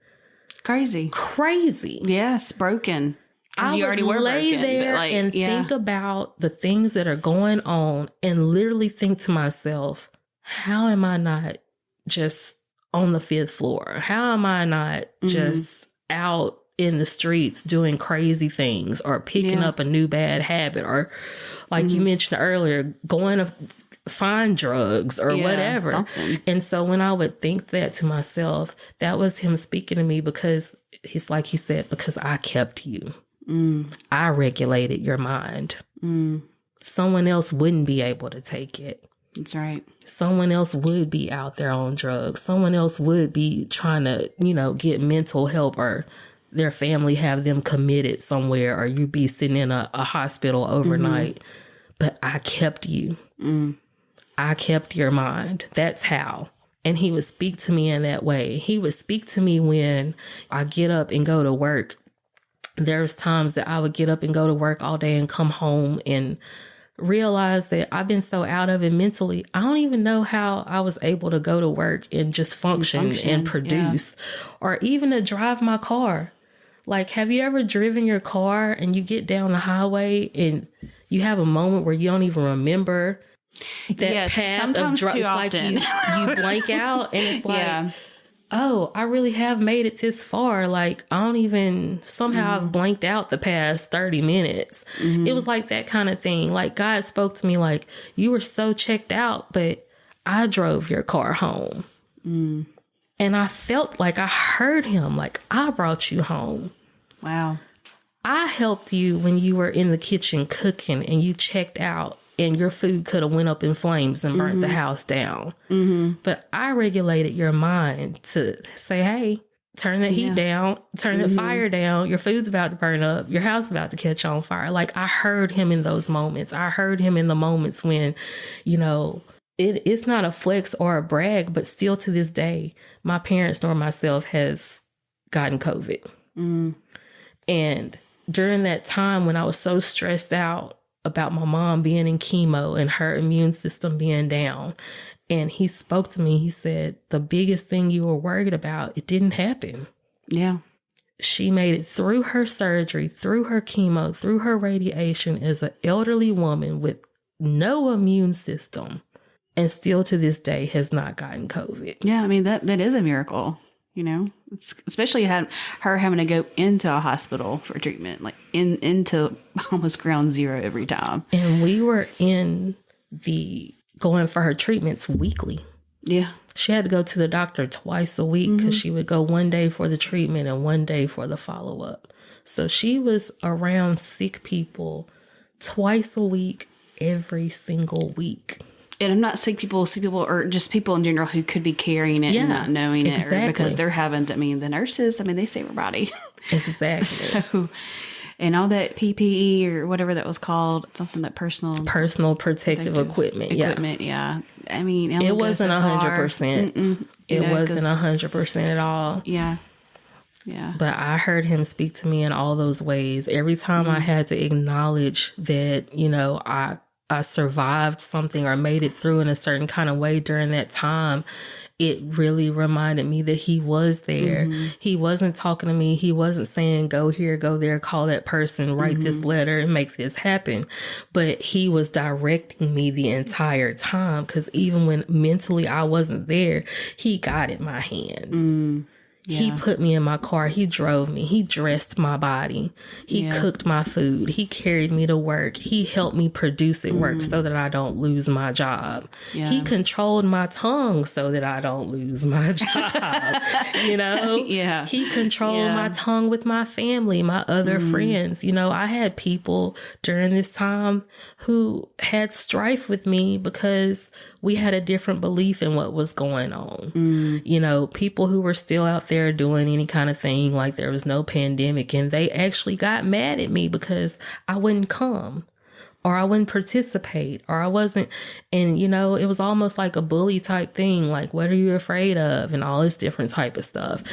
Crazy. Crazy. Yes, broken. I you already would were lay broken, there but, like, and think about the things that are going on and literally think to myself, how am I not just on the 5th floor? How am I not just out in the streets doing crazy things or picking up a new bad habit or, like you mentioned earlier, going to find drugs or whatever. Something. And so when I would think that to myself, that was him speaking to me, because he's like he said, because I kept you. I regulated your mind. Someone else wouldn't be able to take it. That's right. Someone else would be out there on drugs. Someone else would be trying to, get mental help, or their family have them committed somewhere, or you be sitting in a hospital overnight. But I kept you. I kept your mind. That's how. And he would speak to me in that way. He would speak to me when I get up and go to work. There's times that I would get up and go to work all day and come home and realize that I've been so out of it mentally. I don't even know how I was able to go to work and just function and produce, or even to drive my car. Like, have you ever driven your car and you get down the highway and you have a moment where you don't even remember that path sometimes of too drugs? Like often. you blank out, and it's like, oh, I really have made it this far. Like, I don't even, somehow I've blanked out the past 30 minutes. It was like that kind of thing. Like, God spoke to me like, you were so checked out, but I drove your car home. And I felt like I heard him, like, I brought you home. Wow. I helped you when you were in the kitchen cooking and you checked out and your food could have went up in flames and burnt the house down. But I regulated your mind to say, hey, turn that heat down, turn the fire down. Your food's about to burn up. Your house is about to catch on fire. Like, I heard him in those moments. I heard him in the moments when, it's not a flex or a brag, but still to this day, my parents nor myself has gotten COVID. And during that time when I was so stressed out about my mom being in chemo and her immune system being down, and he spoke to me, he said, the biggest thing you were worried about, it didn't happen. Yeah. She made it through her surgery, through her chemo, through her radiation as an elderly woman with no immune system, and still to this day has not gotten COVID. Yeah, I mean, that is a miracle, especially her having to go into a hospital for treatment, like into almost ground zero every time. And we were going for her treatments weekly. Yeah. She had to go to the doctor twice a week because she would go one day for the treatment and one day for the follow-up. So she was around sick people twice a week, every single week. And I'm not sick people, or just people in general who could be carrying it and not knowing it, or because they're having to, the nurses, they save her body. Exactly. So, and all that PPE or whatever that was called, something that personal protective equipment. Yeah. It wasn't 100%. It wasn't 100% at all. Yeah. Yeah. But I heard him speak to me in all those ways. Every time I had to acknowledge that, I survived something or made it through in a certain kind of way during that time, it really reminded me that he was there. He wasn't talking to me. He wasn't saying, go here, go there, call that person, write this letter and make this happen. But he was directing me the entire time, because even when mentally I wasn't there, he guided my hands. Yeah. He put me in my car. He drove me. He dressed my body. He cooked my food. He carried me to work. He helped me produce at work so that I don't lose my job. Yeah. He controlled my tongue so that I don't lose my job. Yeah. He controlled my tongue with my family, my other friends. I had people during this time who had strife with me because we had a different belief in what was going on. People who were still out there doing any kind of thing like there was no pandemic, and they actually got mad at me because I wouldn't come or I wouldn't participate or I wasn't. And, it was almost like a bully type thing. Like, what are you afraid of? And all this different type of stuff.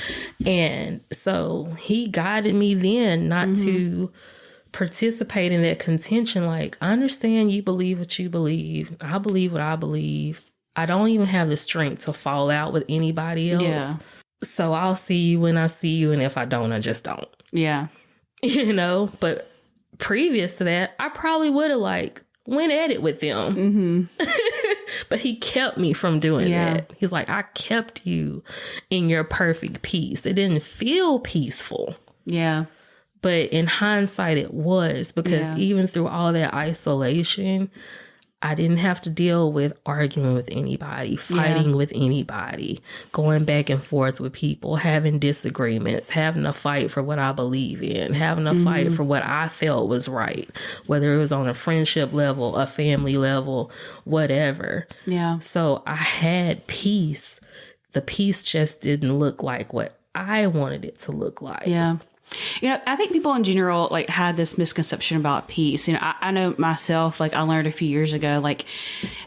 And so he guided me then not to participate in that contention. Like, I understand you believe what you believe. I believe what I believe. I don't even have the strength to fall out with anybody else. Yeah. So I'll see you when I see you. And if I don't, I just don't. Yeah. But previous to that, I probably would have went at it with them. But he kept me from doing that. He's like, I kept you in your perfect peace. It didn't feel peaceful. Yeah. But in hindsight, it was, because even through all that isolation, I didn't have to deal with arguing with anybody, fighting with anybody, going back and forth with people, having disagreements, having to fight for what I believe in, having to fight for what I felt was right, whether it was on a friendship level, a family level, whatever. Yeah. So I had peace. The peace just didn't look like what I wanted it to look like. Yeah. I think people in general had this misconception about peace. I know myself, I learned a few years ago,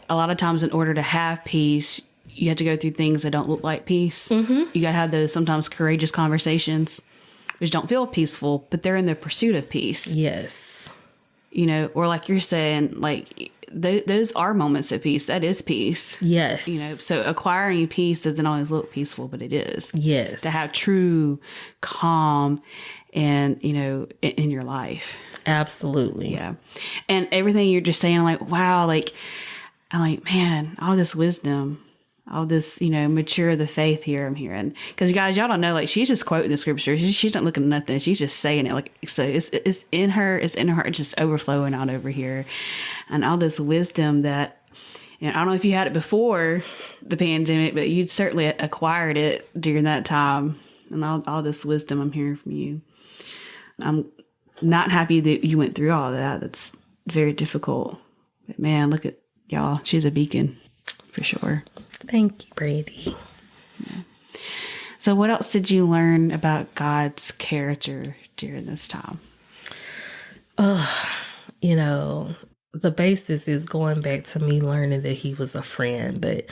a lot of times in order to have peace, you have to go through things that don't look like peace. You got to have those sometimes courageous conversations, which don't feel peaceful, but they're in the pursuit of peace. Yes. Or like you're saying, those are moments of peace. That is peace. Yes. So acquiring peace doesn't always look peaceful, but it is. Yes. To have true calm and, in your life. Absolutely. Yeah. And everything you're just saying, wow, I'm like, man, all this wisdom, all this, mature the faith here I'm hearing. Because guys, y'all don't know, she's just quoting the scripture. She's not looking at nothing. She's just saying it. So it's in her. It's just overflowing out over here. And all this wisdom that, I don't know if you had it before the pandemic, but you certainly acquired it during that time. And all this wisdom I'm hearing from you. I'm not happy that you went through all that. That's very difficult. But man, look at y'all. She's a beacon for sure. Thank you, Brady. Yeah. So what else did you learn about God's character during this time? The basis is going back to me learning that he was a friend. But,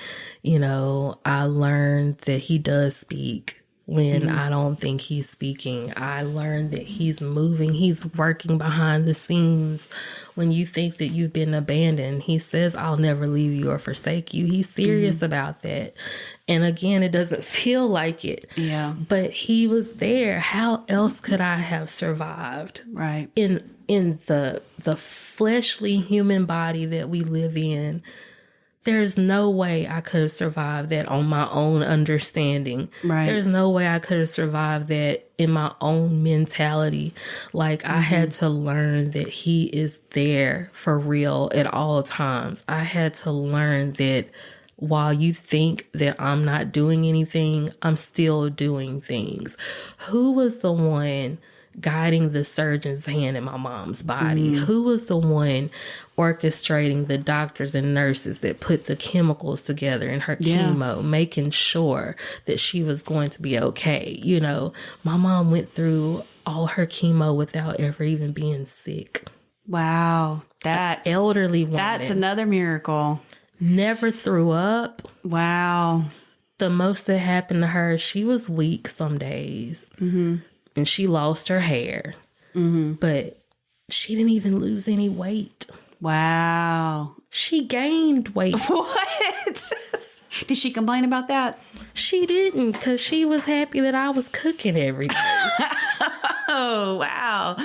I learned that he does speak when I don't think he's speaking. I learned that he's moving. He's working behind the scenes. When you think that you've been abandoned, he says, I'll never leave you or forsake you. He's serious about that. And again, it doesn't feel like it. Yeah. But he was there. How else could I have survived? Right. In the fleshly human body that we live in, there's no way I could have survived that on my own understanding. Right. There's no way I could have survived that in my own mentality. I had to learn that he is there for real at all times. I had to learn that while you think that I'm not doing anything, I'm still doing things. Who was the one guiding the surgeon's hand in my mom's body? Who was the one orchestrating the doctors and nurses that put the chemicals together in her chemo, making sure that she was going to be okay? My mom went through all her chemo without ever even being sick. Wow. That's elderly woman. That's another miracle. Never threw up. Wow. The most that happened to her, she was weak some days. And she lost her hair. But she didn't even lose any weight. Wow. She gained weight. What? Did she complain about that? She didn't, because she was happy that I was cooking every day. Oh, wow.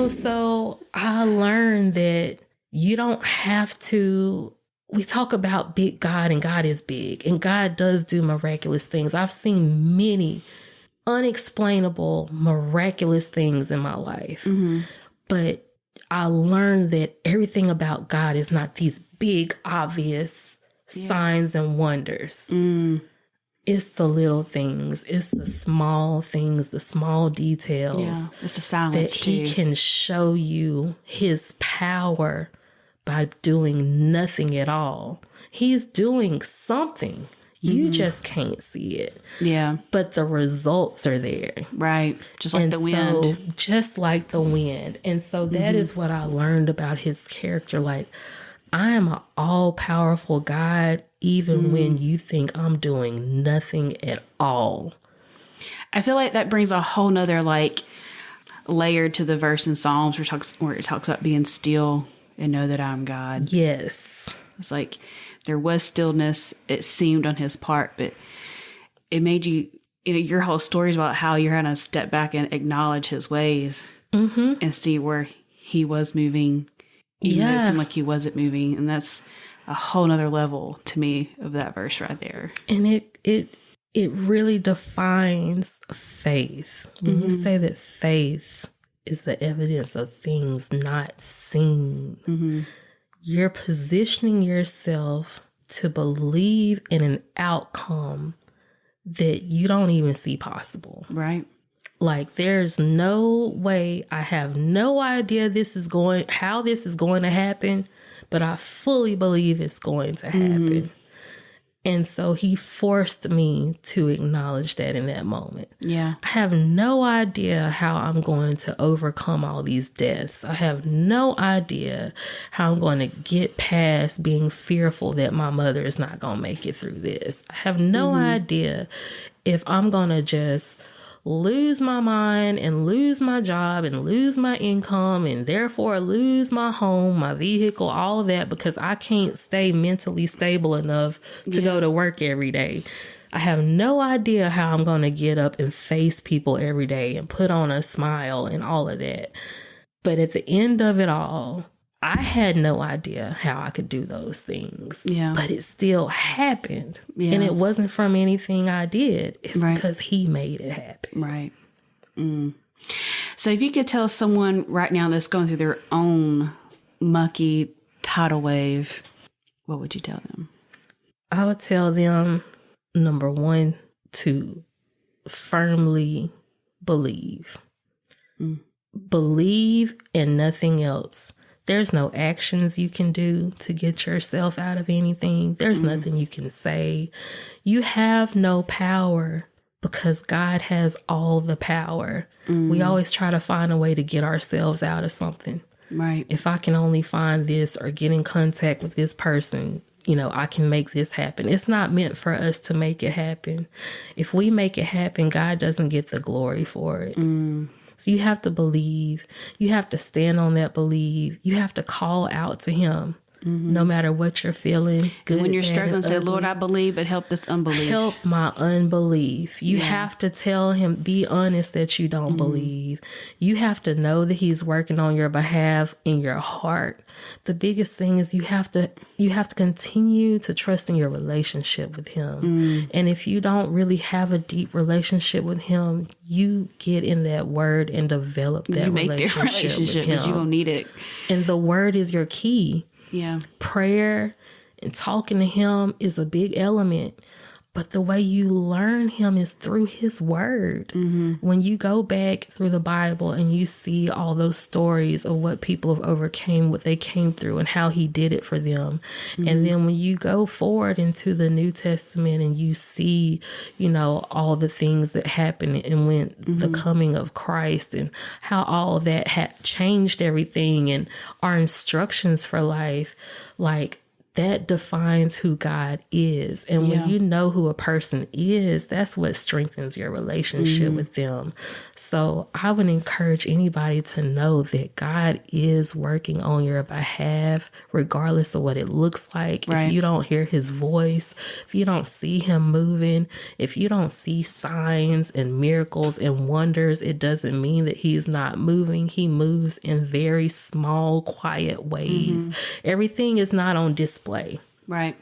So I learned that you don't have to. We talk about big God, and God is big, and God does do miraculous things. I've seen many unexplainable, miraculous things in my life. But I learned that everything about God is not these big, obvious signs and wonders. It's the little things. It's the small things, the small details. Yeah, it's the silence that he can show you his power by doing nothing at all. He's doing something. You just can't see it. Yeah. But the results are there. Right. Just like the wind. So, just like the wind. And so that is what I learned about his character. I am an all-powerful God, even when you think I'm doing nothing at all. I feel like that brings a whole nother layer to the verse in Psalms where it talks about being still and know that I'm God. Yes. It's there was stillness, it seemed, on his part, but it made you, your whole story is about how you're going to step back and acknowledge his ways and see where he was moving, even though it seemed like he wasn't moving. And that's a whole nother level to me of that verse right there. And it really defines faith. When you say that faith is the evidence of things not seen, you're positioning yourself to believe in an outcome that you don't even see possible. Right. Like, there's no way, I have no idea how this is going to happen, but I fully believe it's going to happen. And so he forced me to acknowledge that in that moment. Yeah. I have no idea how I'm going to overcome all these deaths. I have no idea how I'm going to get past being fearful that my mother is not going to make it through this. I have no idea if I'm going to just lose my mind and lose my job and lose my income and therefore lose my home, my vehicle, all of that, because I can't stay mentally stable enough to go to work every day. I have no idea how I'm going to get up and face people every day and put on a smile and all of that. But at the end of it all, I had no idea how I could do those things. Yeah. But it still happened. Yeah. And it wasn't from anything I did. It's because he made it happen. Right. So if you could tell someone right now that's going through their own mucky tidal wave, what would you tell them? I would tell them, number one, to firmly believe. Believe and nothing else. There's no actions you can do to get yourself out of anything. There's nothing you can say. You have no power because God has all the power. We always try to find a way to get ourselves out of something. Right. If I can only find this or get in contact with this person, I can make this happen. It's not meant for us to make it happen. If we make it happen, God doesn't get the glory for it. So you have to believe. You have to stand on that belief. You have to call out to him no matter what you're feeling. Good, when you're bad, struggling, say, ugly. Lord, I believe, but help this unbelief. Help my unbelief. You have to tell him, be honest that you don't believe. You have to know that he's working on your behalf in your heart. The biggest thing is you have to continue to trust in your relationship with him. And if you don't really have a deep relationship with him, you get in that word and develop that relationship with him. You're going to need it. And the word is your key. Yeah. Prayer and talking to him is a big element. But the way you learn him is through his word. When you go back through the Bible and you see all those stories of what people have overcame, what they came through and how he did it for them. And then when you go forward into the New Testament and you see, all the things that happened and when the coming of Christ and how all of that had changed everything and our instructions for life, like, that defines who God is. And when you know who a person is, that's what strengthens your relationship with them. So I would encourage anybody to know that God is working on your behalf, regardless of what it looks like. Right. If you don't hear his voice, if you don't see him moving, if you don't see signs and miracles and wonders, it doesn't mean that he's not moving. He moves in very small, quiet ways. Everything is not on display. Right.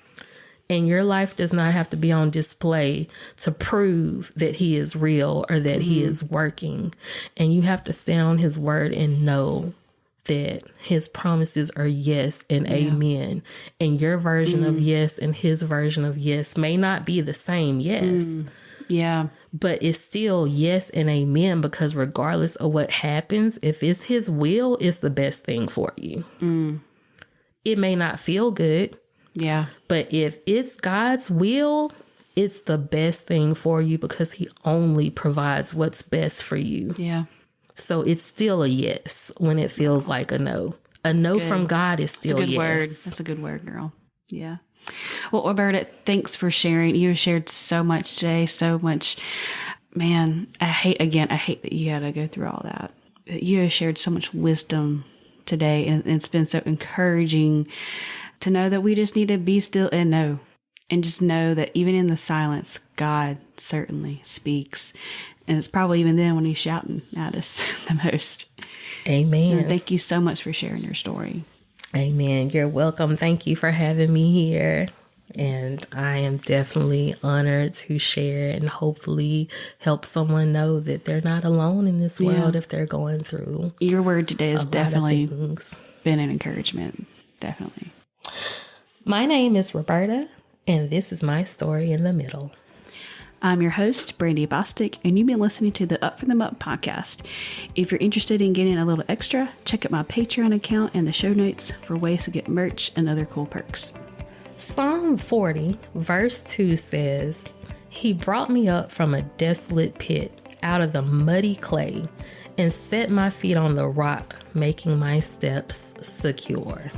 And your life does not have to be on display to prove that he is real or that he is working. And you have to stand on his word and know that his promises are yes and amen. And your version of yes and his version of yes may not be the same yes. Yeah. But it's still yes and amen, because regardless of what happens, if it's his will, it's the best thing for you. It may not feel good. Yeah. But if it's God's will, it's the best thing for you because he only provides what's best for you. Yeah. So it's still a yes when it feels like a no. A no from God is still That's a good yes. word. That's a good word, girl. Yeah. Well, Roberta, thanks for sharing. You shared so much today, so much. Man, I hate that you had to go through all that. You have shared so much wisdom today, and it's been so encouraging to know that we just need to be still and know. And just know that even in the silence, God certainly speaks. And it's probably even then when he's shouting at us the most. Amen. And thank you so much for sharing your story. Amen. You're welcome. Thank you for having me here. And I am definitely honored to share and hopefully help someone know that they're not alone in this world if they're going through. Your word today has definitely things. Been an encouragement. Definitely. My name is Roberta, and this is my story in the middle. I'm your host, Brandy Bostic, and you've been listening to the Up From the Muck podcast. If you're interested in getting a little extra, check out my Patreon account and the show notes for ways to get merch and other cool perks. Psalm 40, verse 2 says, "He brought me up from a desolate pit, out of the muddy clay, and set my feet on the rock, making my steps secure."